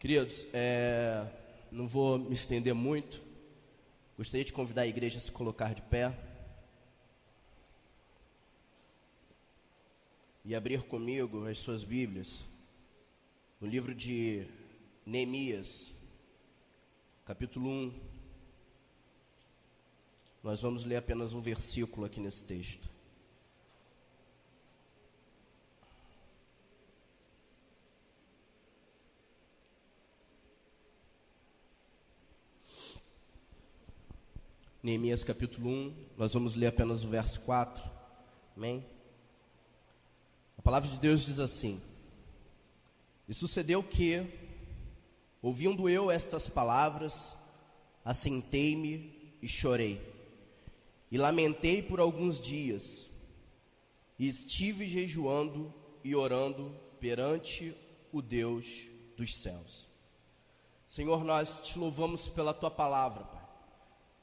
Queridos, não vou me estender muito. Gostaria de convidar a igreja a se colocar de pé e abrir comigo as suas Bíblias no livro de Neemias, capítulo 1. Nós vamos ler apenas um versículo aqui nesse texto. Neemias capítulo 1, nós vamos ler apenas o verso 4, amém? A palavra de Deus diz assim: E sucedeu que, ouvindo eu estas palavras, assentei-me e chorei, e lamentei por alguns dias, e estive jejuando e orando perante o Deus dos céus. Senhor, nós te louvamos pela tua palavra, Pai.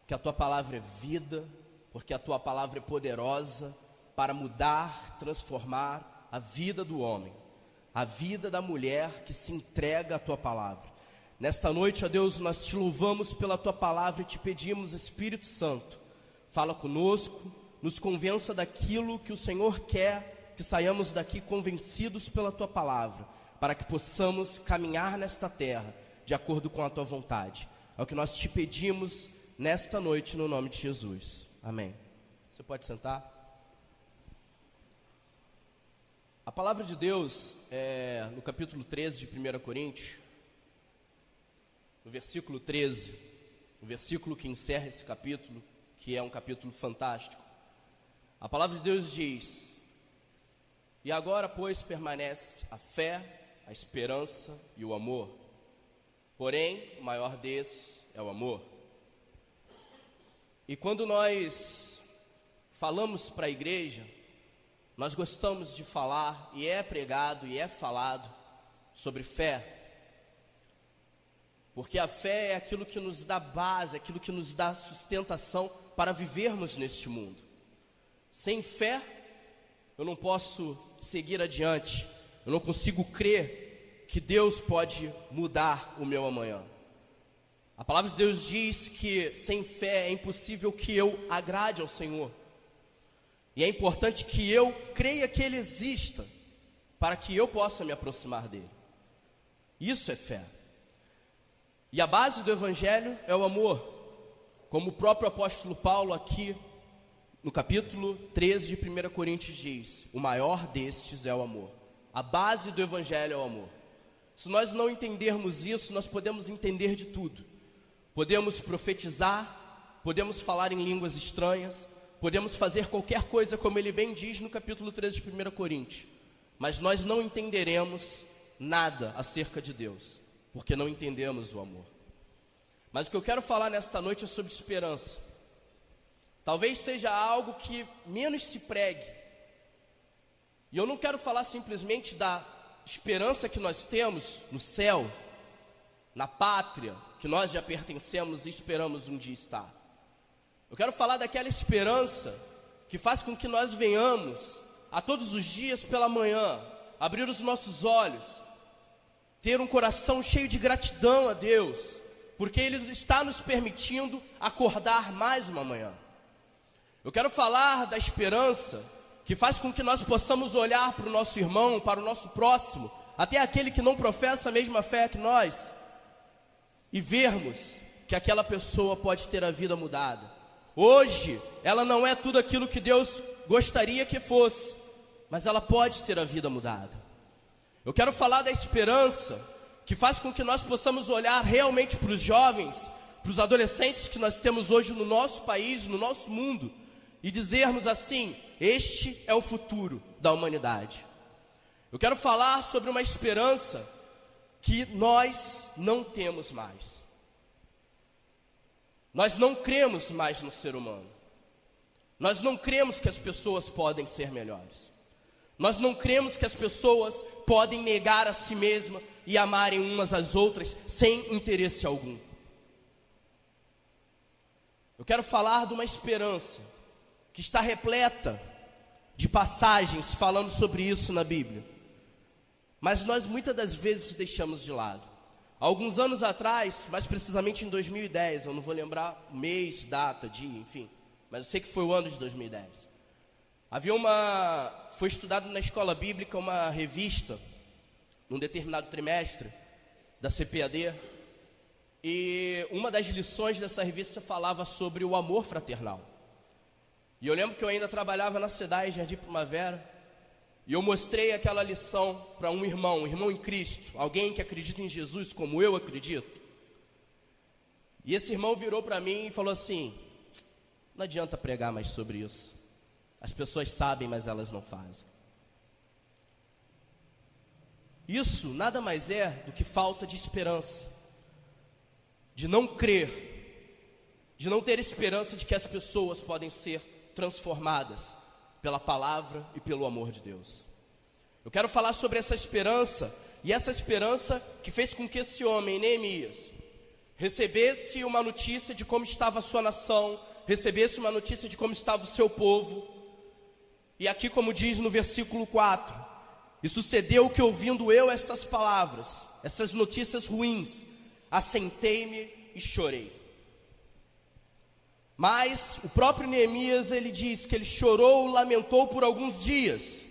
Que a tua palavra é vida, porque a tua palavra é poderosa para mudar, transformar a vida do homem, a vida da mulher que se entrega à tua palavra. Nesta noite, ó Deus, nós te louvamos pela tua palavra e te pedimos, Espírito Santo, fala conosco, nos convença daquilo que o Senhor quer, que saiamos daqui convencidos pela tua palavra, para que possamos caminhar nesta terra de acordo com a tua vontade. É o que nós te pedimos nesta noite, no nome de Jesus. Amém. Você pode sentar? A palavra de Deus, no capítulo 13 de 1 Coríntios, no versículo 13, o versículo que encerra esse capítulo, que é um capítulo fantástico. A palavra de Deus diz: E agora, pois, permanece a fé, a esperança e o amor. Porém, o maior desses é o amor. E quando nós falamos para a igreja, nós gostamos de falar, e é pregado, e é falado sobre fé. Porque a fé é aquilo que nos dá base, aquilo que nos dá sustentação para vivermos neste mundo. Sem fé, eu não posso seguir adiante, eu não consigo crer que Deus pode mudar o meu amanhã. A palavra de Deus diz que sem fé é impossível que eu agrade ao Senhor. E é importante que eu creia que Ele exista, para que eu possa me aproximar dEle. Isso é fé. E a base do Evangelho é o amor. Como o próprio apóstolo Paulo aqui, no capítulo 13 de 1 Coríntios diz: O maior destes é o amor. A base do Evangelho é o amor. Se nós não entendermos isso, nós podemos entender de tudo. Podemos profetizar, podemos falar em línguas estranhas, podemos fazer qualquer coisa, como ele bem diz no capítulo 13 de 1 Coríntios. Mas nós não entenderemos nada acerca de Deus, porque não entendemos o amor. Mas o que eu quero falar nesta noite é sobre esperança. Talvez seja algo que menos se pregue. E eu não quero falar simplesmente da esperança que nós temos no céu, na pátria, que nós já pertencemos e esperamos um dia estar. Eu quero falar daquela esperança que faz com que nós venhamos a todos os dias pela manhã, abrir os nossos olhos, ter um coração cheio de gratidão a Deus, porque Ele está nos permitindo acordar mais uma manhã. Eu quero falar da esperança que faz com que nós possamos olhar para o nosso irmão, para o nosso próximo, até aquele que não professa a mesma fé que nós, e vermos que aquela pessoa pode ter a vida mudada. Hoje, ela não é tudo aquilo que Deus gostaria que fosse, mas ela pode ter a vida mudada. Eu quero falar da esperança que faz com que nós possamos olhar realmente para os jovens, para os adolescentes que nós temos hoje no nosso país, no nosso mundo, e dizermos assim: este é o futuro da humanidade. Eu quero falar sobre uma esperança que nós não temos mais. Nós não cremos mais no ser humano. Nós não cremos que as pessoas podem ser melhores. Nós não cremos que as pessoas podem negar a si mesmas e amarem umas às outras sem interesse algum. Eu quero falar de uma esperança que está repleta de passagens falando sobre isso na Bíblia. Mas nós muitas das vezes deixamos de lado. Há alguns anos atrás, mais precisamente em 2010, eu não vou lembrar mês, data, dia, enfim, mas eu sei que foi o ano de 2010. Foi estudado na escola bíblica uma revista, num determinado trimestre, da CPAD, e uma das lições dessa revista falava sobre o amor fraternal. E eu lembro que eu ainda trabalhava na SEDAI, Jardim Primavera, e eu mostrei aquela lição para um irmão em Cristo, alguém que acredita em Jesus como eu acredito. E esse irmão virou para mim e falou assim: não adianta pregar mais sobre isso. As pessoas sabem, mas elas não fazem. Isso nada mais é do que falta de esperança, de não crer, de não ter esperança de que as pessoas podem ser transformadas pela palavra e pelo amor de Deus. Eu quero falar sobre essa esperança, e essa esperança que fez com que esse homem, Neemias, recebesse uma notícia de como estava a sua nação, recebesse uma notícia de como estava o seu povo. E aqui, como diz no versículo 4, e sucedeu que, ouvindo eu estas palavras, essas notícias ruins, assentei-me e chorei. Mas o próprio Neemias, ele diz que ele chorou, lamentou por alguns dias,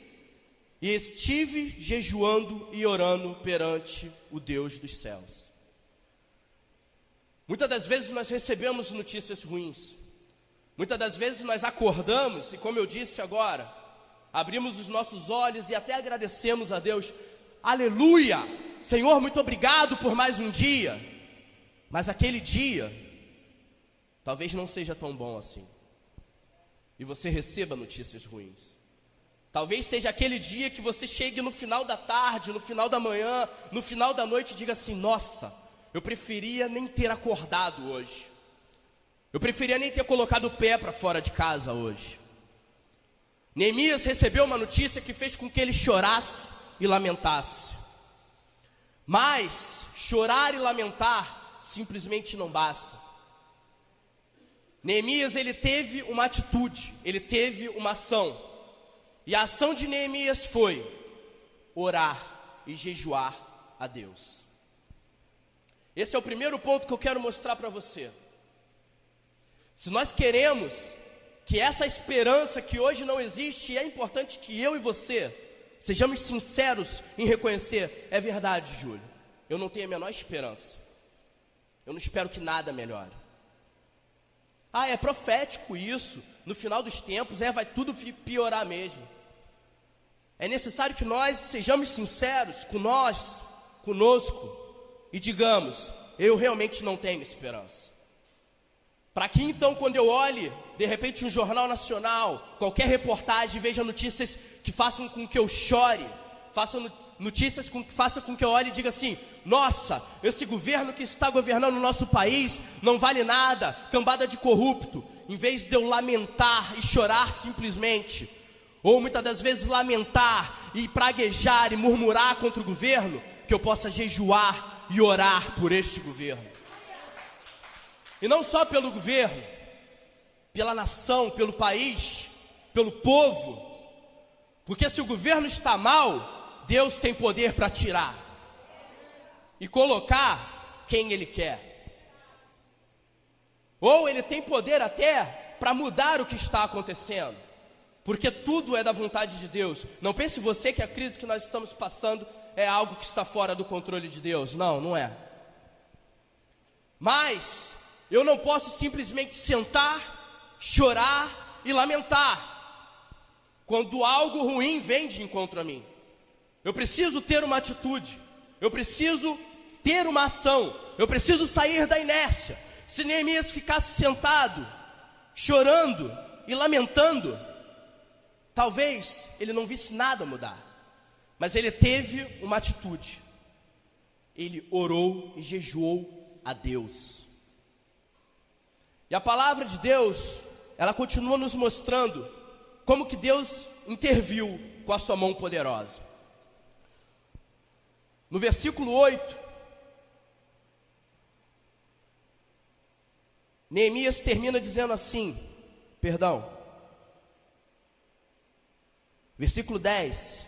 e estive jejuando e orando perante o Deus dos céus. Muitas das vezes nós recebemos notícias ruins, muitas das vezes nós acordamos, e como eu disse agora, abrimos os nossos olhos e até agradecemos a Deus, aleluia, Senhor, muito obrigado por mais um dia, mas aquele dia talvez não seja tão bom assim, e você receba notícias ruins. Talvez seja aquele dia que você chegue no final da tarde, no final da manhã, no final da noite e diga assim: nossa, eu preferia nem ter acordado hoje, eu preferia nem ter colocado o pé para fora de casa hoje. Neemias recebeu uma notícia que fez com que ele chorasse e lamentasse. Mas chorar e lamentar simplesmente não basta. Neemias, ele teve uma atitude, ele teve uma ação. E a ação de Neemias foi orar e jejuar a Deus. Esse é o primeiro ponto que eu quero mostrar para você. Se nós queremos que essa esperança que hoje não existe, é importante que eu e você sejamos sinceros em reconhecer: é verdade, Júlio, eu não tenho a menor esperança, eu não espero que nada melhore. Ah, é profético isso, no final dos tempos, vai tudo piorar mesmo. É necessário que nós sejamos sinceros conosco, e digamos: eu realmente não tenho esperança. Para que então, quando eu olhe, de repente, um jornal nacional, qualquer reportagem, veja notícias que façam com que eu chore, façam notícias que façam com que eu olhe e diga assim: nossa, esse governo que está governando o nosso país não vale nada, cambada de corrupto. Em vez de eu lamentar e chorar simplesmente, ou muitas das vezes lamentar e praguejar e murmurar contra o governo, que eu possa jejuar e orar por este governo. E não só pelo governo, pela nação, pelo país, pelo povo. Porque se o governo está mal, Deus tem poder para tirar e colocar quem Ele quer. Ou Ele tem poder até para mudar o que está acontecendo, porque tudo é da vontade de Deus. Não pense você que a crise que nós estamos passando é algo que está fora do controle de Deus. Não, não é. Mas eu não posso simplesmente sentar, chorar e lamentar quando algo ruim vem de encontro a mim. Eu preciso ter uma atitude, eu preciso ter uma ação, eu preciso sair da inércia. Se Neemias ficasse sentado, chorando e lamentando, talvez ele não visse nada mudar. Mas ele teve uma atitude. Ele orou e jejuou a Deus. E a palavra de Deus, ela continua nos mostrando como que Deus interviu com a sua mão poderosa. No versículo 8, Neemias termina dizendo assim, versículo 10.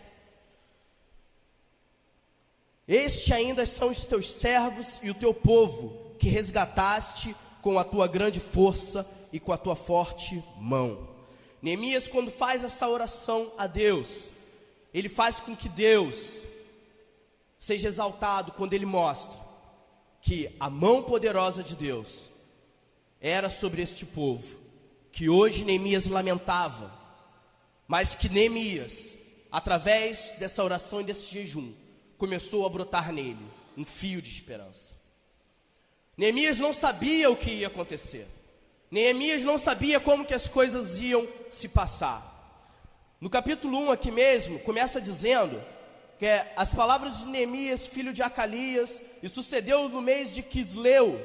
Este ainda são os teus servos e o teu povo, que resgataste com a tua grande força e com a tua forte mão. Neemias, quando faz essa oração a Deus, ele faz com que Deus seja exaltado quando ele mostra que a mão poderosa de Deus era sobre este povo, que hoje Neemias lamentava, mas que Neemias, através dessa oração e desse jejum, começou a brotar nele um fio de esperança. Neemias não sabia o que ia acontecer. Neemias não sabia como que as coisas iam se passar. No capítulo 1 aqui mesmo, começa dizendo que as palavras de Neemias, filho de Acalias, e sucedeu no mês de Quisleu,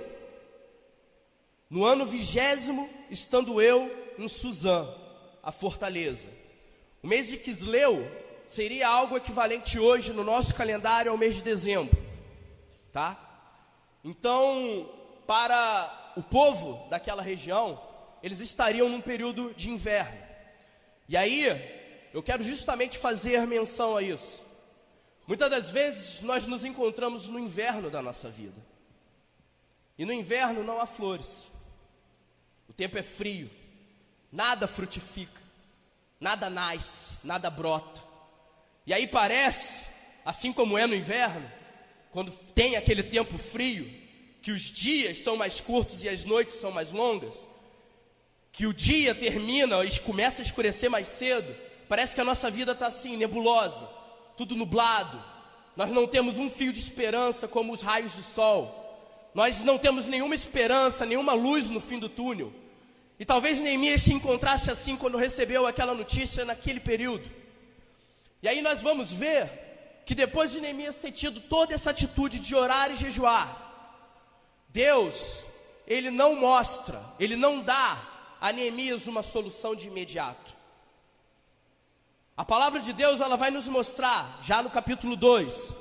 no ano 20º, estando eu em Suzã, a fortaleza. O mês de Quisleu seria algo equivalente hoje no nosso calendário ao mês de dezembro, tá? Então, para o povo daquela região, eles estariam num período de inverno. E aí, eu quero justamente fazer menção a isso. Muitas das vezes nós nos encontramos no inverno da nossa vida. E no inverno não há flores. O tempo é frio, nada frutifica, nada nasce, nada brota. E aí parece, assim como é no inverno, quando tem aquele tempo frio, que os dias são mais curtos e as noites são mais longas, que o dia termina e começa a escurecer mais cedo, parece que a nossa vida está assim, nebulosa, tudo nublado. Nós não temos um fio de esperança como os raios do sol. Nós não temos nenhuma esperança, nenhuma luz no fim do túnel. E talvez Neemias se encontrasse assim quando recebeu aquela notícia naquele período. E aí nós vamos ver que depois de Neemias ter tido toda essa atitude de orar e jejuar, Deus, Ele não mostra, Ele não dá a Neemias uma solução de imediato. A palavra de Deus, ela vai nos mostrar, já no capítulo 2,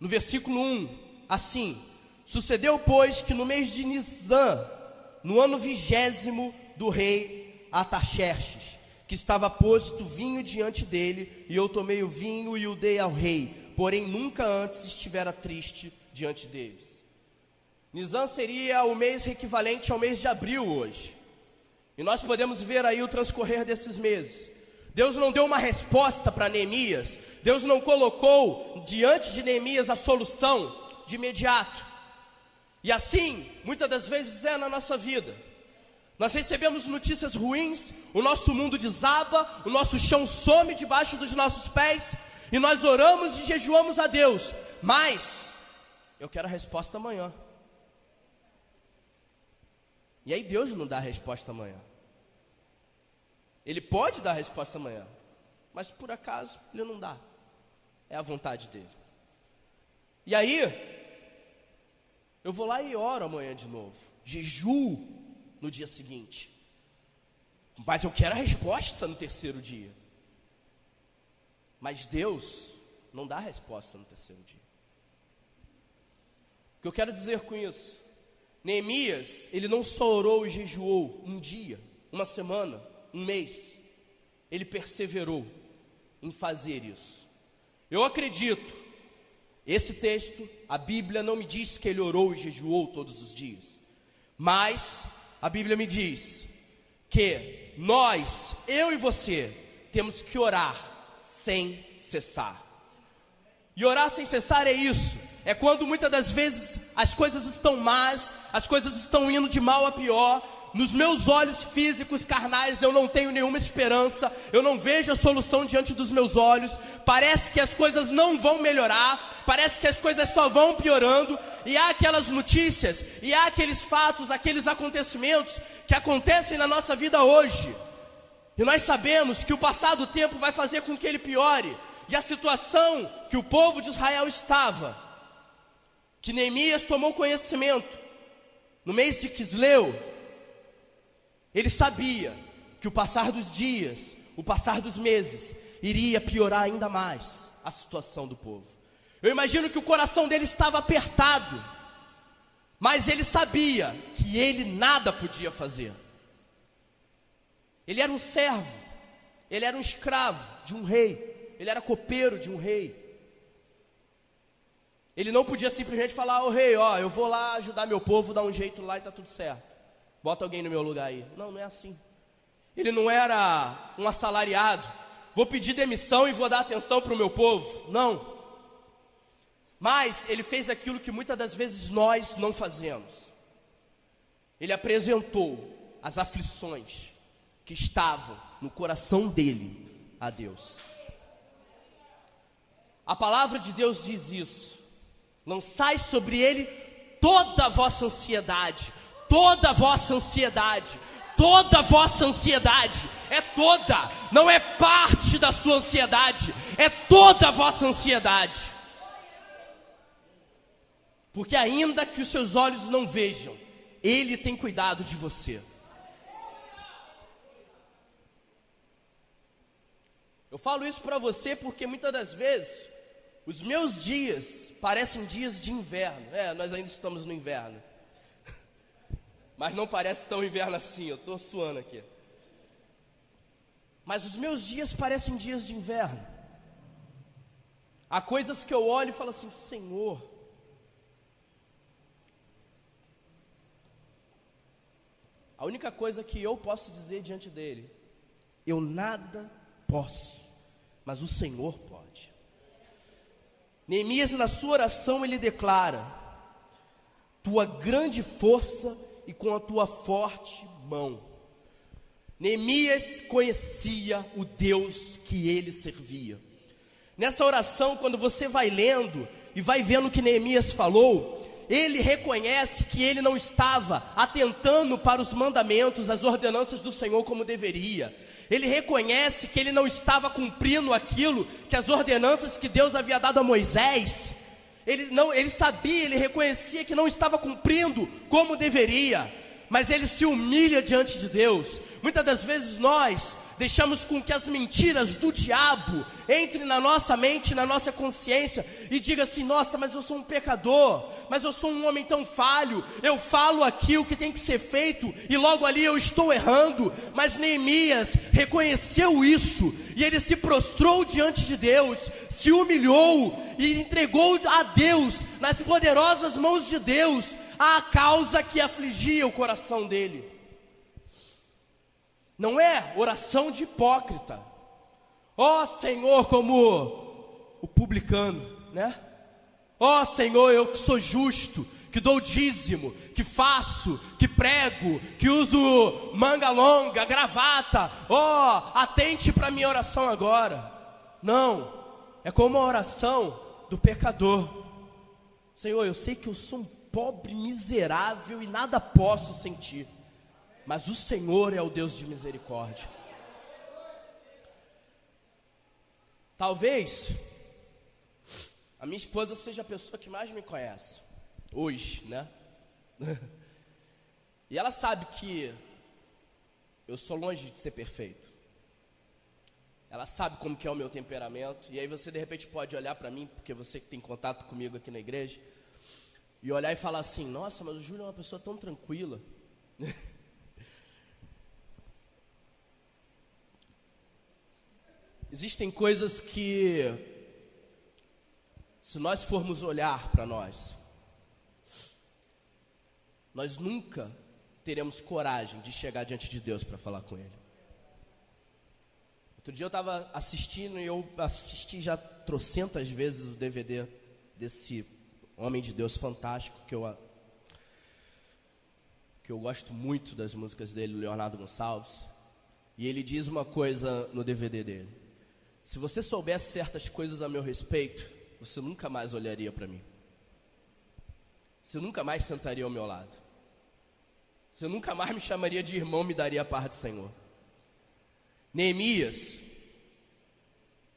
no versículo 1, assim: sucedeu, pois, que no mês de Nisan, no ano 20º do rei Artaxerxes, que estava posto vinho diante dele, e eu tomei o vinho e o dei ao rei, porém nunca antes estivera triste diante deles. Nisan seria o mês equivalente ao mês de abril hoje. E nós podemos ver aí o transcorrer desses meses. Deus não deu uma resposta para Neemias. Deus não colocou diante de Neemias a solução de imediato. E assim, muitas das vezes é na nossa vida. Nós recebemos notícias ruins, o nosso mundo desaba, o nosso chão some debaixo dos nossos pés, e nós oramos e jejuamos a Deus, mas eu quero a resposta amanhã. E aí Deus não dá a resposta amanhã. Ele pode dar a resposta amanhã, mas por acaso Ele não dá. É a vontade dEle. E aí, eu vou lá e oro amanhã de novo, jejuo no dia seguinte, mas eu quero a resposta no terceiro dia. Mas Deus não dá a resposta no terceiro dia. O que eu quero dizer com isso? Neemias, ele não só orou e jejuou um dia, uma semana, um mês. Ele perseverou em fazer isso. Eu acredito, esse texto, a Bíblia não me diz que ele orou e jejuou todos os dias, mas a Bíblia me diz que nós, eu e você, temos que orar sem cessar. E orar sem cessar é isso. É quando muitas das vezes as coisas estão más, as coisas estão indo de mal a pior. Nos meus olhos físicos, carnais, eu não tenho nenhuma esperança. Eu não vejo a solução diante dos meus olhos. Parece que as coisas não vão melhorar. Parece que as coisas só vão piorando. E há aquelas notícias, e há aqueles fatos, aqueles acontecimentos que acontecem na nossa vida hoje. E nós sabemos que o passar do tempo vai fazer com que ele piore. E a situação que o povo de Israel estava, que Neemias tomou conhecimento no mês de Quisleu, ele sabia que o passar dos dias, o passar dos meses, iria piorar ainda mais a situação do povo. Eu imagino que o coração dele estava apertado, mas ele sabia que ele nada podia fazer. Ele era um servo, ele era um escravo de um rei, ele era copeiro de um rei. Ele não podia simplesmente falar: ô rei, ó, eu vou lá ajudar meu povo, dar um jeito lá e tá tudo certo. Bota alguém no meu lugar aí. Não, não é assim. Ele não era um assalariado. Vou pedir demissão e vou dar atenção para o meu povo. Não. Mas ele fez aquilo que muitas das vezes nós não fazemos. Ele apresentou as aflições que estavam no coração dele a Deus. A palavra de Deus diz isso: lançai sobre ele toda a vossa ansiedade. Toda a vossa ansiedade. Toda a vossa ansiedade. É toda. Não é parte da sua ansiedade. É toda a vossa ansiedade. Porque ainda que os seus olhos não vejam, Ele tem cuidado de você. Eu falo isso para você porque muitas das vezes os meus dias parecem dias de inverno. Nós ainda estamos no inverno. Mas não parece tão inverno assim, eu estou suando aqui. Mas os meus dias parecem dias de inverno. Há coisas que eu olho e falo assim: Senhor, a única coisa que eu posso dizer diante dele: eu nada posso, mas o Senhor pode. Neemias, na sua oração, ele declara: tua grande força e com a tua forte mão. Neemias conhecia o Deus que ele servia. Nessa oração, quando você vai lendo e vai vendo o que Neemias falou, ele reconhece que ele não estava atentando para os mandamentos, as ordenanças do Senhor como deveria. Ele reconhece que ele não estava cumprindo aquilo que as ordenanças que Deus havia dado a Moisés. Ele sabia, ele reconhecia que não estava cumprindo como deveria, mas ele se humilha diante de Deus. Muitas das vezes nós deixamos com que as mentiras do diabo entrem na nossa mente, na nossa consciência e diga assim: nossa, mas eu sou um pecador, mas eu sou um homem tão falho, eu falo aqui o que tem que ser feito e logo ali eu estou errando. Mas Neemias reconheceu isso e ele se prostrou diante de Deus, se humilhou e entregou a Deus, nas poderosas mãos de Deus, a causa que afligia o coração dele. Não é oração de hipócrita. Ó Senhor, como o publicano, né? Ó Senhor, eu que sou justo, que dou dízimo, que faço, que prego, que uso manga longa, gravata. Ó, atente para a minha oração agora. Não, é como a oração do pecador. Senhor, eu sei que eu sou um pobre, miserável e nada posso sentir, mas o Senhor é o Deus de misericórdia. Talvez a minha esposa seja a pessoa que mais me conhece hoje, né? E ela sabe que eu sou longe de ser perfeito. Ela sabe como que é o meu temperamento. E aí você de repente pode olhar para mim, porque você que tem contato comigo aqui na igreja, e olhar e falar assim: nossa, mas o Júlio é uma pessoa tão tranquila. Existem coisas que, se nós formos olhar para nós nunca teremos coragem de chegar diante de Deus para falar com Ele. Outro dia eu estava assistindo, e eu assisti já trocentas vezes o DVD desse homem de Deus fantástico, que eu gosto muito das músicas dele, Leonardo Gonçalves. E ele diz uma coisa no DVD dele: se você soubesse certas coisas a meu respeito, você nunca mais olharia para mim. Você nunca mais sentaria ao meu lado. Você nunca mais me chamaria de irmão, me daria a paz do Senhor. Neemias,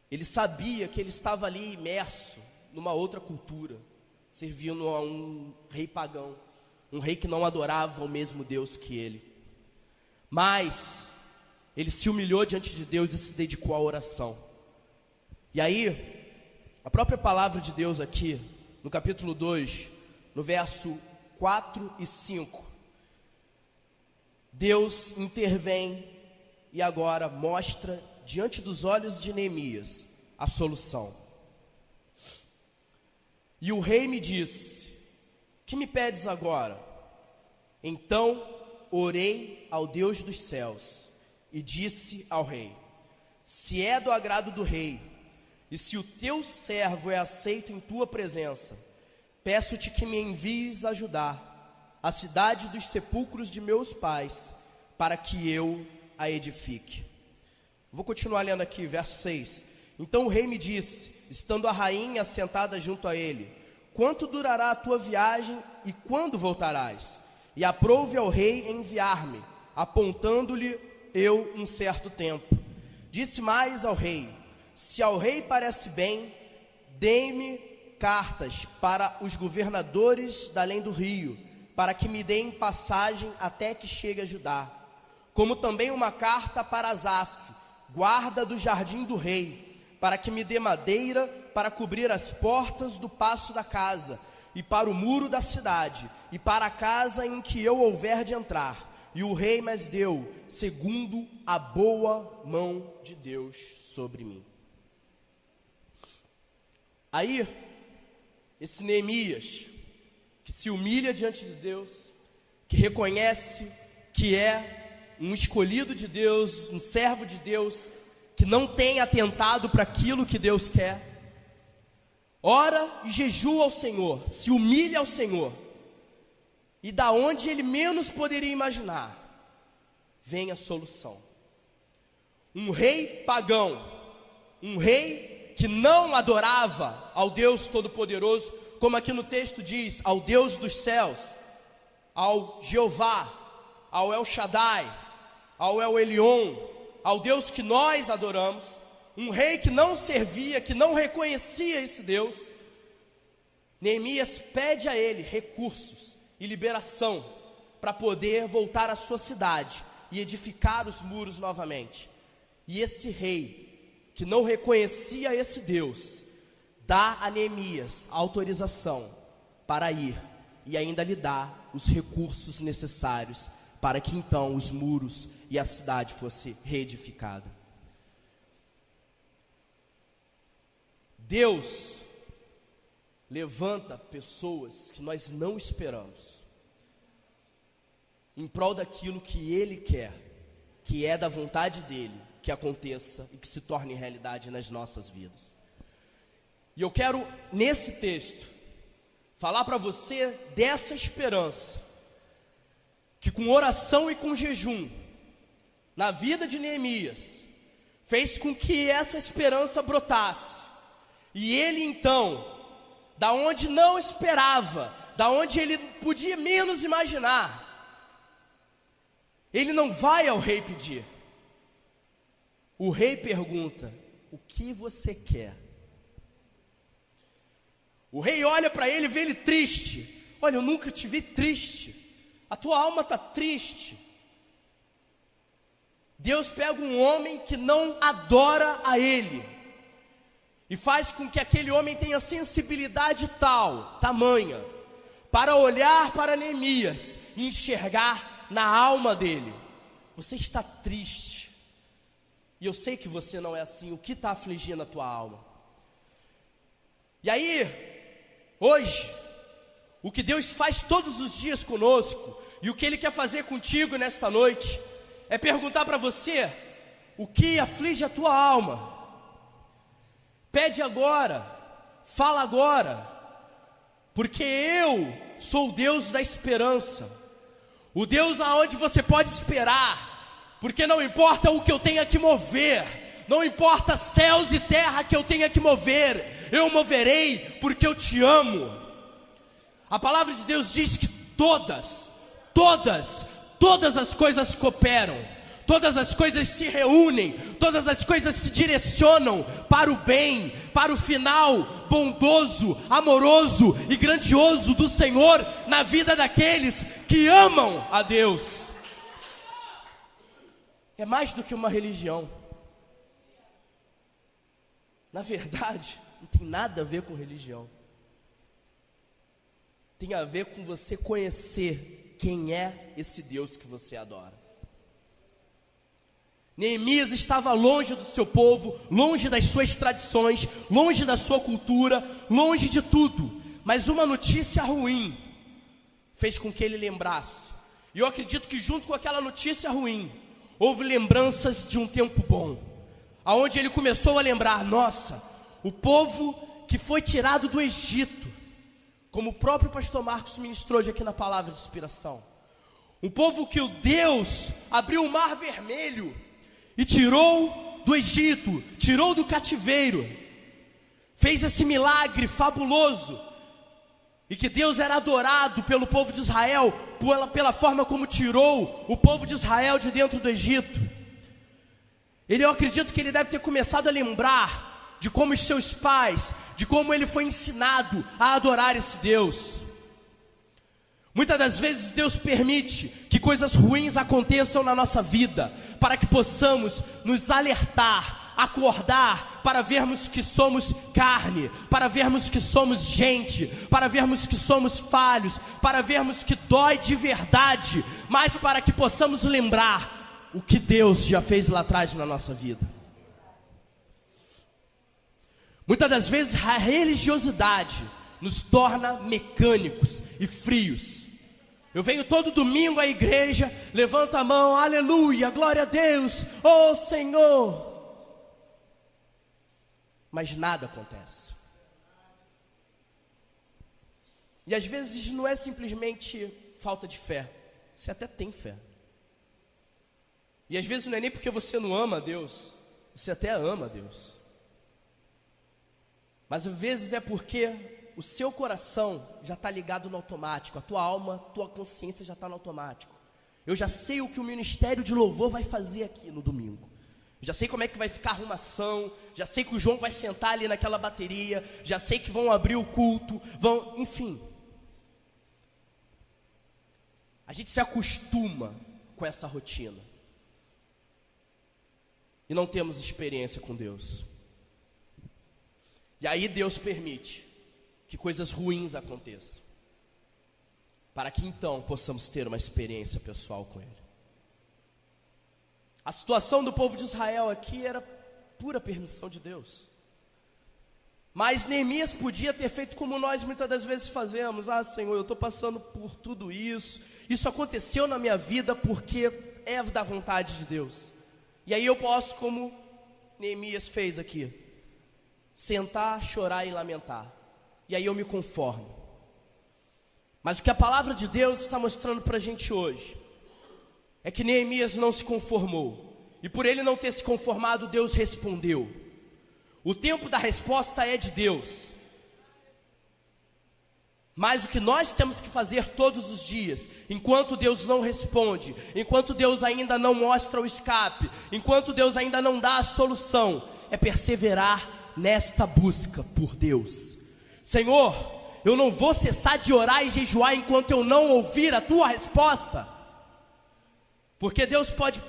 ele sabia que ele estava ali imerso numa outra cultura, servindo a um rei pagão, um rei que não adorava o mesmo Deus que ele. Mas ele se humilhou diante de Deus e se dedicou à oração. E aí, a própria palavra de Deus aqui, no capítulo 2, no verso 4 e 5, Deus intervém e agora mostra diante dos olhos de Neemias a solução. E o rei me disse: que me pedes agora? Então orei ao Deus dos céus e disse ao rei: se é do agrado do rei, e se o teu servo é aceito em tua presença, peço-te que me envies ajudar a cidade dos sepulcros de meus pais, para que eu a edifique. Vou continuar lendo aqui, verso 6. Então o rei me disse, estando a rainha sentada junto a ele: quanto durará a tua viagem e quando voltarás? E aprouve ao rei enviar-me, apontando-lhe eu um certo tempo. Disse mais ao rei: se ao rei parece bem, dê-me cartas para os governadores da além do rio, para que me deem passagem até que chegue a Judá, como também uma carta para Asaf, guarda do jardim do rei, para que me dê madeira para cobrir as portas do paço da casa, e para o muro da cidade, e para a casa em que eu houver de entrar. E o rei me deu, segundo a boa mão de Deus sobre mim. Aí, esse Neemias, que se humilha diante de Deus, que reconhece que é um escolhido de Deus, um servo de Deus, que não tem atentado para aquilo que Deus quer, ora e jejua ao Senhor, se humilha ao Senhor, e da onde ele menos poderia imaginar, vem a solução. Um rei pagão, um rei que não adorava ao Deus Todo-Poderoso, como aqui no texto diz, ao Deus dos céus, ao Jeová, ao El Shaddai, ao El Elyon, ao Deus que nós adoramos, um rei que não servia, que não reconhecia esse Deus. Neemias pede a ele recursos e liberação para poder voltar à sua cidade e edificar os muros novamente. E esse rei, que não reconhecia esse Deus, dá a Neemias a autorização para ir e ainda lhe dá os recursos necessários para que então os muros e a cidade fosse reedificada. Deus levanta pessoas que nós não esperamos em prol daquilo que Ele quer, que é da vontade dEle, que aconteça e que se torne realidade nas nossas vidas. E eu quero, nesse texto, falar para você dessa esperança, que com oração e com jejum, na vida de Neemias, fez com que essa esperança brotasse. E ele então, da onde não esperava, da onde ele podia menos imaginar, ele não vai ao rei pedir. O rei pergunta: o que você quer? O rei olha para ele e vê ele triste. Olha, eu nunca te vi triste. A tua alma está triste. Deus pega um homem que não adora a ele e faz com que aquele homem tenha sensibilidade tamanha, para olhar para Neemias e enxergar na alma dele: você está triste. E eu sei que você não é assim. O que está afligindo a tua alma? E aí, hoje, o que Deus faz todos os dias conosco, e o que Ele quer fazer contigo nesta noite, é perguntar para você: o que aflige a tua alma? Pede agora, fala agora, porque eu sou o Deus da esperança, o Deus aonde você pode esperar, porque não importa o que eu tenha que mover, não importa céus e terra que eu tenha que mover, eu moverei porque eu te amo. A palavra de Deus diz que todas as coisas cooperam, todas as coisas se reúnem, todas as coisas se direcionam para o bem, para o final bondoso, amoroso e grandioso do Senhor na vida daqueles que amam a Deus. É mais do que uma religião. Na verdade, não tem nada a ver com religião. Tem a ver com você conhecer quem é esse Deus que você adora. Neemias estava longe do seu povo, longe das suas tradições, longe da sua cultura, longe de tudo, mas uma notícia ruim fez com que ele lembrasse. E eu acredito que junto com aquela notícia ruim, houve lembranças de um tempo bom, aonde ele começou a lembrar: nossa, o povo que foi tirado do Egito, como o próprio pastor Marcos ministrou hoje aqui na palavra de inspiração, um povo que o Deus abriu o mar vermelho e tirou do Egito, tirou do cativeiro, fez esse milagre fabuloso, e que Deus era adorado pelo povo de Israel pela forma como tirou o povo de Israel de dentro do Egito. Eu acredito que ele deve ter começado a lembrar de como os seus pais, de como ele foi ensinado a adorar esse Deus. Muitas das vezes Deus permite que coisas ruins aconteçam na nossa vida, para que possamos nos alertar, acordar, para vermos que somos carne, para vermos que somos gente, para vermos que somos falhos, para vermos que dói de verdade, mas para que possamos lembrar o que Deus já fez lá atrás na nossa vida. Muitas das vezes a religiosidade nos torna mecânicos e frios. Eu venho todo domingo à igreja, levanto a mão, aleluia, glória a Deus, oh Senhor, mas nada acontece. E às vezes não é simplesmente falta de fé, você até tem fé. E às vezes não é nem porque você não ama a Deus, você até ama a Deus. Mas às vezes é porque o seu coração já está ligado no automático, a tua alma, a tua consciência já está no automático. Eu já sei o que o ministério de louvor vai fazer aqui no domingo. Eu já sei como é que vai ficar a arrumação, já sei que o João vai sentar ali naquela bateria, já sei que vão abrir o culto, enfim. A gente se acostuma com essa rotina. E não temos experiência com Deus. E aí Deus permite que coisas ruins aconteçam, para que então possamos ter uma experiência pessoal com Ele. A situação do povo de Israel aqui era pura permissão de Deus. Mas Neemias podia ter feito como nós muitas das vezes fazemos: ah, Senhor, eu estou passando por tudo isso, isso aconteceu na minha vida porque é da vontade de Deus. E aí eu posso, como Neemias fez aqui, sentar, chorar e lamentar. E aí eu me conformo. Mas o que a palavra de Deus está mostrando para a gente hoje é que Neemias não se conformou. E por ele não ter se conformado, Deus respondeu. O tempo da resposta é de Deus. Mas o que nós temos que fazer todos os dias, enquanto Deus não responde, enquanto Deus ainda não mostra o escape, enquanto Deus ainda não dá a solução, é perseverar nesta busca por Deus. Senhor, eu não vou cessar de orar e jejuar enquanto eu não ouvir a tua resposta. Porque Deus pode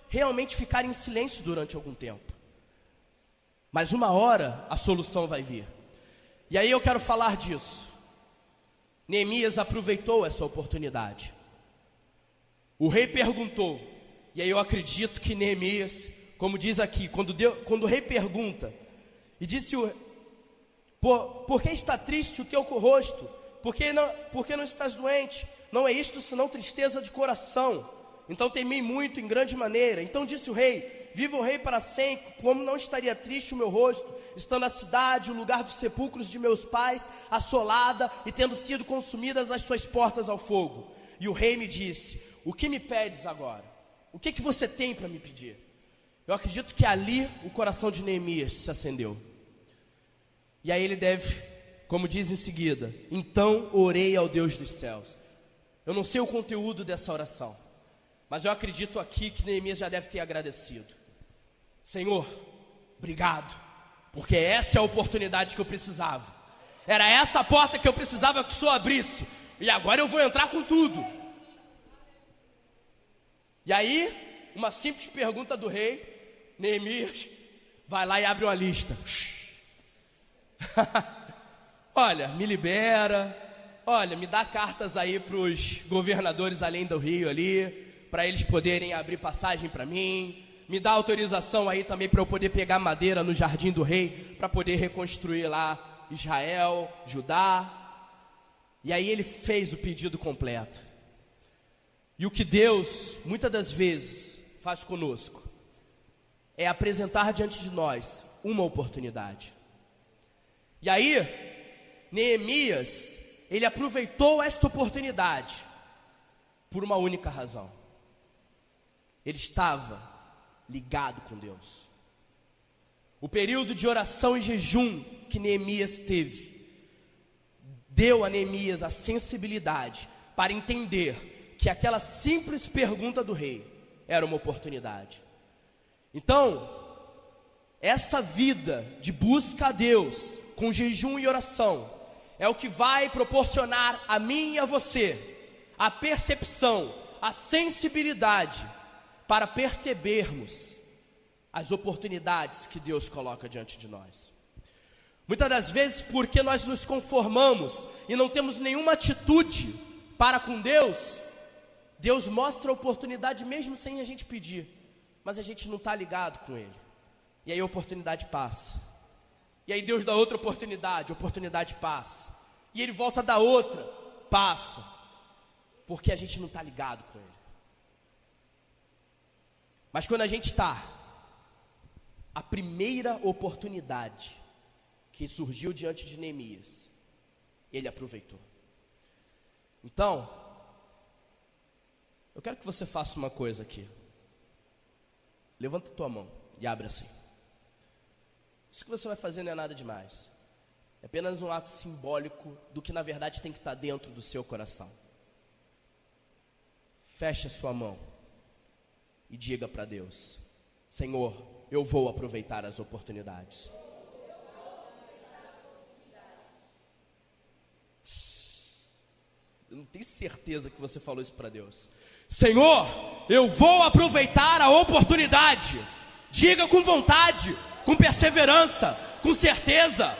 realmente ficar em silêncio durante algum tempo, mas uma hora a solução vai vir. E aí eu quero falar disso. Neemias aproveitou essa oportunidade. O rei perguntou, e aí eu acredito que Neemias, como diz aqui, quando o rei pergunta, e disse: por que está triste o teu rosto? Por que não estás doente? Não é isto senão tristeza de coração. Então temi muito em grande maneira. Então disse o rei: viva o rei para sempre, como não estaria triste o meu rosto, estando a cidade, o lugar dos sepulcros de meus pais, assolada e tendo sido consumidas as suas portas ao fogo. E o rei me disse: o que me pedes agora? O que você tem para me pedir? Eu acredito que ali o coração de Neemias se acendeu. E aí ele deve, como diz em seguida: então orei ao Deus dos céus. Eu não sei o conteúdo dessa oração, mas eu acredito aqui que Neemias já deve ter agradecido. Senhor, obrigado, porque essa é a oportunidade que eu precisava. Era essa a porta que eu precisava que o Senhor abrisse. E agora eu vou entrar com tudo. E aí, uma simples pergunta do rei, Neemias vai lá e abre uma lista. Olha, me libera. Olha, me dá cartas aí para os governadores além do rio ali, para eles poderem abrir passagem para mim. Me dá autorização aí também para eu poder pegar madeira no jardim do rei, para poder reconstruir lá Israel, Judá. E aí ele fez o pedido completo. E o que Deus, muitas das vezes, faz conosco, é apresentar diante de nós uma oportunidade. E aí, Neemias, ele aproveitou esta oportunidade por uma única razão. Ele estava ligado com Deus. O período de oração e jejum que Neemias teve deu a Neemias a sensibilidade para entender que aquela simples pergunta do rei era uma oportunidade. Então, essa vida de busca a Deus com jejum e oração é o que vai proporcionar a mim e a você a percepção, a sensibilidade para percebermos as oportunidades que Deus coloca diante de nós. Muitas das vezes, porque nós nos conformamos e não temos nenhuma atitude para com Deus, Deus mostra a oportunidade mesmo sem a gente pedir, mas a gente não está ligado com Ele. E aí a oportunidade passa. E aí Deus dá outra oportunidade, a oportunidade passa. E Ele volta a dar outra, passa. Porque a gente não está ligado com Ele. Mas quando a gente está, a primeira oportunidade que surgiu diante de Neemias, ele aproveitou. Então, eu quero que você faça uma coisa aqui. Levanta a tua mão e abre assim. Isso que você vai fazer não é nada demais. É apenas um ato simbólico do que na verdade tem que estar dentro do seu coração. Feche a sua mão e diga para Deus: Senhor, eu vou aproveitar as oportunidades. Eu não tenho certeza que você falou isso para Deus. Senhor, eu vou aproveitar a oportunidade. Diga com vontade, com perseverança, com certeza.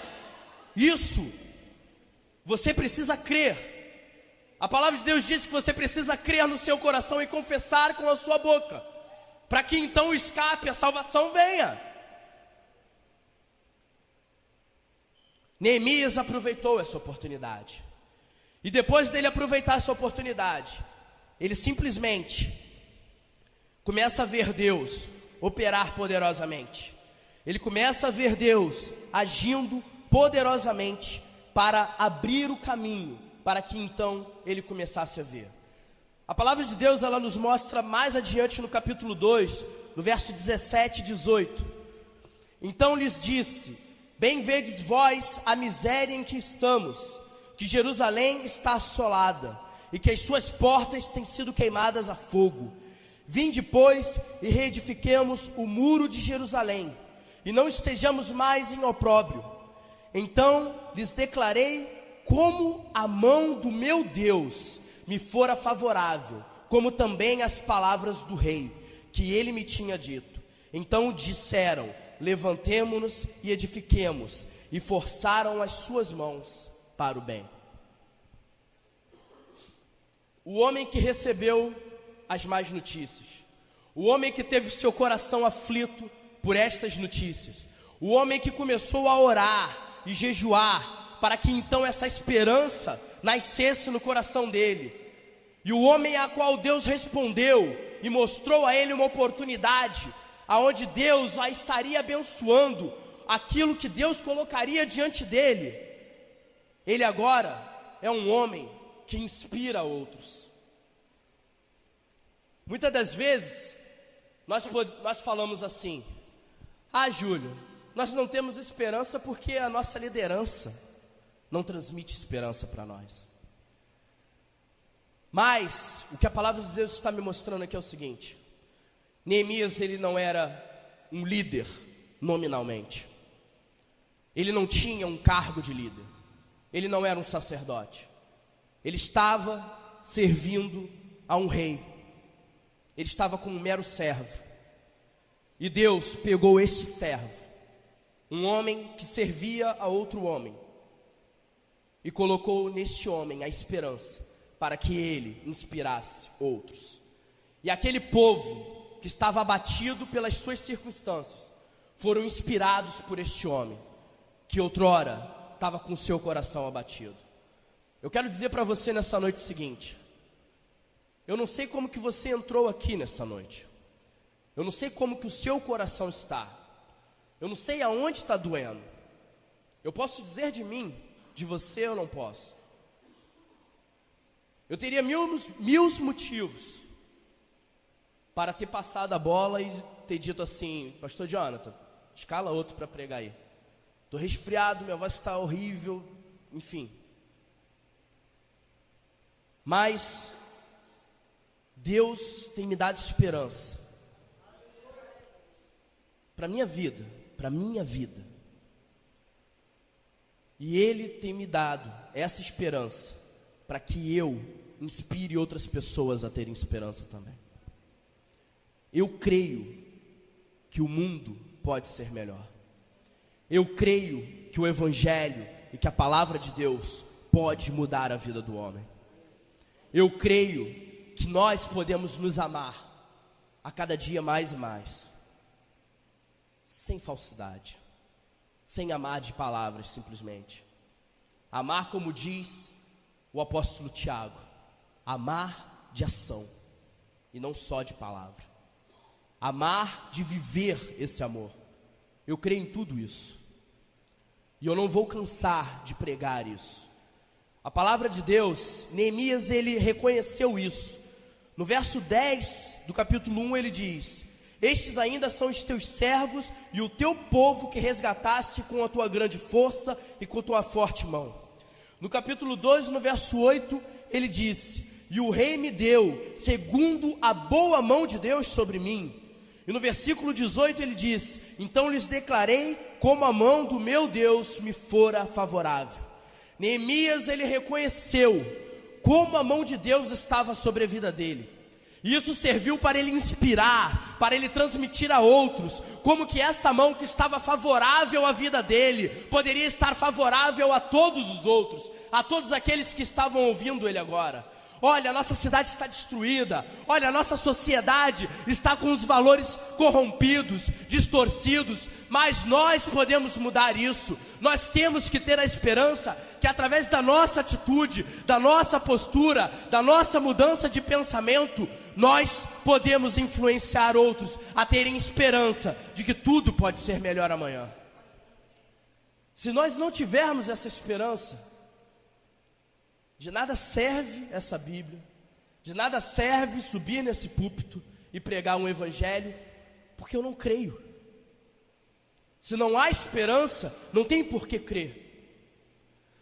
Isso, você precisa crer. A palavra de Deus diz que você precisa crer no seu coração e confessar com a sua boca, para que então o escape, a salvação venha. Neemias aproveitou essa oportunidade. E depois dele aproveitar essa oportunidade, ele simplesmente começa a ver Deus operar poderosamente. Ele começa a ver Deus agindo poderosamente para abrir o caminho, para que então ele começasse a ver. A palavra de Deus, ela nos mostra mais adiante no capítulo 2, no verso 17 e 18. Então lhes disse: bem vedes vós a miséria em que estamos, que Jerusalém está assolada, e que as suas portas têm sido queimadas a fogo. Vinde, pois, e reedifiquemos o muro de Jerusalém, e não estejamos mais em opróbrio. Então lhes declarei como a mão do meu Deus me fora favorável, como também as palavras do rei, que ele me tinha dito. Então disseram: levantemo-nos e edifiquemos, e forçaram as suas mãos para o bem. O homem que recebeu as más notícias, o homem que teve seu coração aflito por estas notícias, o homem que começou a orar e jejuar para que então essa esperança nascesse no coração dele, e o homem a qual Deus respondeu e mostrou a ele uma oportunidade, aonde Deus a estaria abençoando aquilo que Deus colocaria diante dele. Ele agora é um homem que inspira outros. Muitas das vezes nós falamos assim: ah, Júlio, nós não temos esperança porque a nossa liderança não transmite esperança para nós. Mas o que a palavra de Deus está me mostrando aqui é o seguinte: Neemias, ele não era um líder nominalmente. Ele não tinha um cargo de líder. Ele não era um sacerdote. Ele estava servindo a um rei. Ele estava como um mero servo. E Deus pegou este servo, um homem que servia a outro homem, e colocou neste homem a esperança para que ele inspirasse outros. E aquele povo que estava abatido pelas suas circunstâncias foram inspirados por este homem, que outrora estava com seu coração abatido. Eu quero dizer para você nessa noite o seguinte: eu não sei como que você entrou aqui nessa noite. Eu não sei como que o seu coração está. Eu não sei aonde está doendo. Eu posso dizer de mim, de você eu não posso. Eu teria mil motivos para ter passado a bola e ter dito assim: pastor Jonathan, escala outro para pregar aí. Estou resfriado, minha voz está horrível, enfim. Mas Deus tem me dado esperança para minha vida, E Ele tem me dado essa esperança para que eu inspire outras pessoas a terem esperança também. Eu creio que o mundo pode ser melhor. Eu creio que o Evangelho e que a palavra de Deus pode mudar a vida do homem. Eu creio que nós podemos nos amar a cada dia mais e mais, sem falsidade, sem amar de palavras simplesmente. Amar, como diz o apóstolo Tiago, amar de ação e não só de palavra. Amar de viver esse amor. Eu creio em tudo isso. E eu não vou cansar de pregar isso. A palavra de Deus, Neemias, ele reconheceu isso. No verso 10 do capítulo 1 ele diz: estes ainda são os teus servos e o teu povo que resgataste com a tua grande força e com tua forte mão. No capítulo 2, no verso 8, ele disse: e o rei me deu segundo a boa mão de Deus sobre mim. E no versículo 18 ele diz: então lhes declarei como a mão do meu Deus me fora favorável. Neemias, ele reconheceu como a mão de Deus estava sobre a vida dele. E isso serviu para ele inspirar, para ele transmitir a outros, como que essa mão que estava favorável à vida dele, poderia estar favorável a todos os outros, a todos aqueles que estavam ouvindo ele agora. Olha, a nossa cidade está destruída. Olha, a nossa sociedade está com os valores corrompidos, distorcidos. Mas nós podemos mudar isso. Nós temos que ter a esperança que através da nossa atitude, da nossa postura, da nossa mudança de pensamento, nós podemos influenciar outros a terem esperança de que tudo pode ser melhor amanhã. Se nós não tivermos essa esperança, de nada serve essa Bíblia, de nada serve subir nesse púlpito e pregar um evangelho, porque eu não creio. Se não há esperança, não tem por que crer.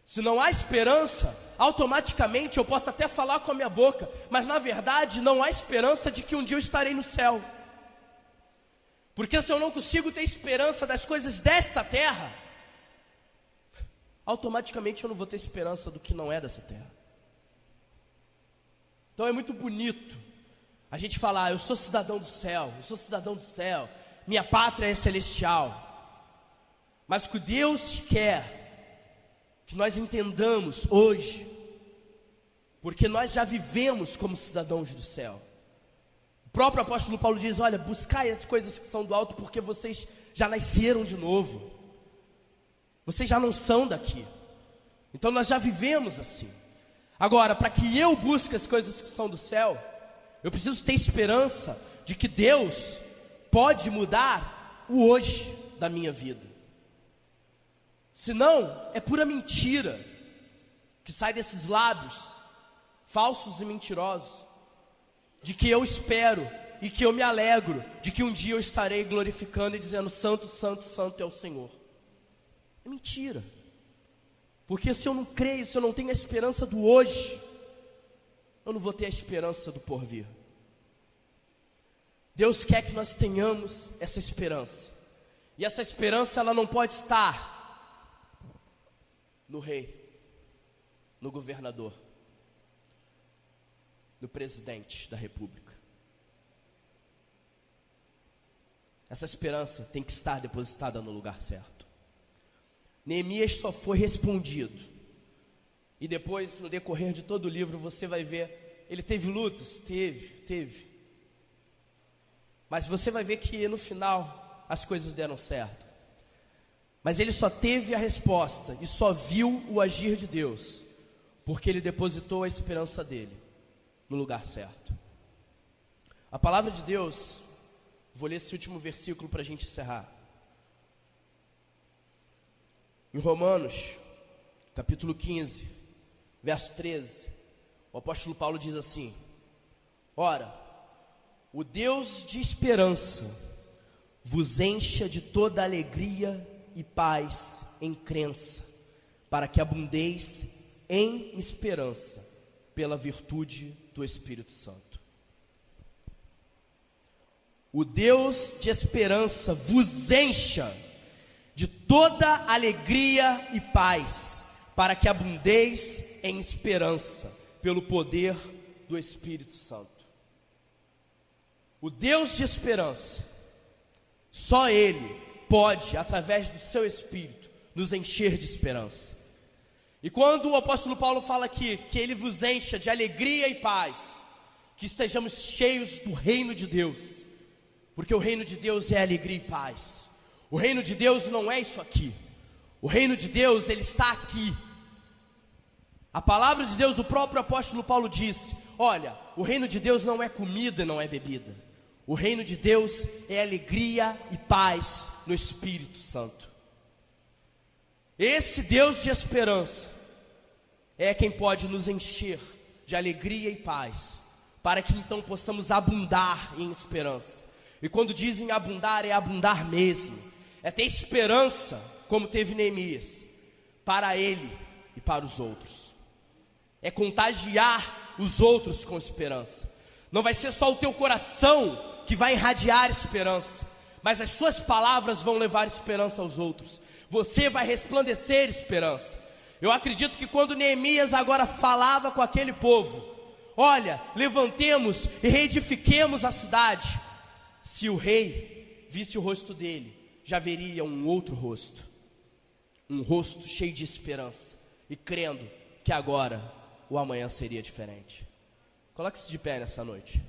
Se não há esperança, automaticamente eu posso até falar com a minha boca, mas na verdade não há esperança de que um dia eu estarei no céu. Porque se eu não consigo ter esperança das coisas desta terra, automaticamente eu não vou ter esperança do que não é dessa terra. Então é muito bonito a gente falar: eu sou cidadão do céu, eu sou cidadão do céu, minha pátria é celestial. Mas o que Deus quer que nós entendamos hoje, porque nós já vivemos como cidadãos do céu. O próprio apóstolo Paulo diz: olha, buscai as coisas que são do alto, porque vocês já nasceram de novo. Vocês já não são daqui. Então nós já vivemos assim. Agora, para que eu busque as coisas que são do céu, eu preciso ter esperança de que Deus pode mudar o hoje da minha vida. Senão, é pura mentira que sai desses lábios falsos e mentirosos, de que eu espero e que eu me alegro de que um dia eu estarei glorificando e dizendo: santo, santo, santo é o Senhor. É mentira. Porque se eu não creio, se eu não tenho a esperança do hoje, eu não vou ter a esperança do porvir. Deus quer que nós tenhamos essa esperança. E essa esperança, ela não pode estar no rei, no governador, no presidente da república. Essa esperança tem que estar depositada no lugar certo. Neemias só foi respondido. E depois, no decorrer de todo o livro, você vai ver, ele teve lutas? Teve. Mas você vai ver que no final, as coisas deram certo. Mas ele só teve a resposta e só viu o agir de Deus porque ele depositou a esperança dele no lugar certo. A palavra de Deus, vou ler esse último versículo para a gente encerrar. Em Romanos, capítulo 15, verso 13, o apóstolo Paulo diz assim: ora, o Deus de esperança vos encha de toda alegria e paz em crença, para que abundeis em esperança pela virtude do Espírito Santo. O Deus de esperança vos encha de toda alegria e paz, para que abundeis em esperança pelo poder do Espírito Santo. O Deus de esperança, só Ele pode, através do seu Espírito, nos encher de esperança. E quando o apóstolo Paulo fala aqui que Ele vos encha de alegria e paz, que estejamos cheios do reino de Deus, porque o reino de Deus é alegria e paz. O reino de Deus não é isso aqui. O reino de Deus, ele está aqui. A palavra de Deus, o próprio apóstolo Paulo disse: olha, o reino de Deus não é comida, não é bebida. O reino de Deus é alegria e paz no Espírito Santo. Esse Deus de esperança é quem pode nos encher de alegria e paz, para que então possamos abundar em esperança. E quando dizem abundar, é abundar mesmo. É ter esperança, como teve Neemias, para ele e para os outros. É contagiar os outros com esperança. Não vai ser só o teu coração que vai irradiar esperança, mas as suas palavras vão levar esperança aos outros. Você vai resplandecer esperança. Eu acredito que quando Neemias agora falava com aquele povo: olha, levantemos e reedifiquemos a cidade. Se o rei visse o rosto dele, já veria um outro rosto. Um rosto cheio de esperança, e crendo que agora o amanhã seria diferente. Coloque-se de pé nessa noite.